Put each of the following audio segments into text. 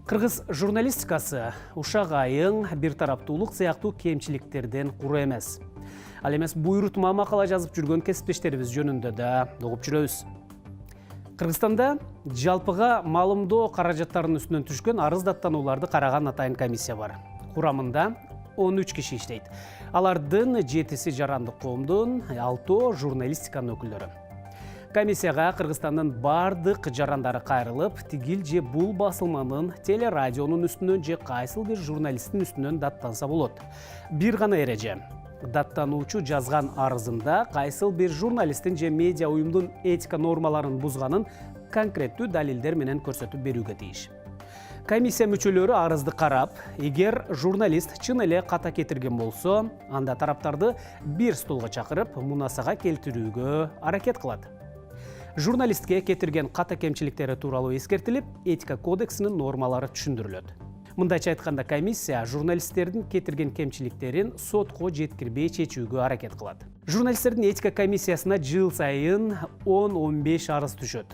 Кыргыз журналистикасы ушак айың, бир тараптуулук сыяктуу кемчиликтерден куру эмес. Ал эмес буйрутма макала жазып жүргөн кесиптештерибиз жөнүндө да угуп жүрөбүз. Кыргызстанда жалпыга маалымдоо каражаттарынын үстүнөн түшкөн арыз даттанууларды караган атайын комиссия бар. Курамында 13 киши иштейт. Алардын 7-си жарандык коомдун, 6 журналистиканын өкүлдөрү. Комиссияга Кыргызстандын бардык жарандары кайрылып, тигил же бул басылманын, телерадионун үстүнөн же кайсыл бир журналисттин үстүнөн даттанса болот. Бир гана эреже. Даттануучу жазган арызында кайсыл бир журналисттин же медиа уюмдун этика нормаларын бузганын конкреттүү далилдер менен көрсөтүп берүүгө тийиш. Комиссия мүчөлөрү арызды карап, эгер журналист чын эле ката кетирген болсо, анда тараптарды бир столго чакырып, мунасага келтирүүгө аракет кылат. Журналистке кетирген ката кемчиликтери тууралуу эскертилип, этика кодексинин нормалары түшүндүрүлөт. Мындайча айтканда, комиссия журналисттердин кетирген кемчиликтерин сотко жеткирбей чечүүгө аракет кылат. Журналисттердин этика комиссиясына жыл сайын 10-15 арыз түшөт.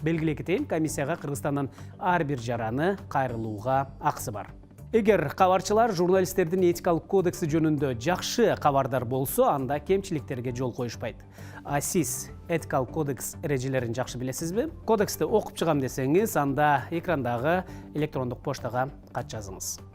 Белгилей кетейин, комиссияга Кыргызстандын ар бир жараны кайрылууга акысы бар. Эгер кабарчылар журналисттердин этикалык кодекси жөнүндө жакшы кабардар болсо, анда кемчиликтерге жол коюшпайт. А сиз этикалык кодекс эрежелерин жакшы билесизби? Кодексти окуп чыгам десеңиз, анда экрандагы электрондук поштага кат жазыңыз.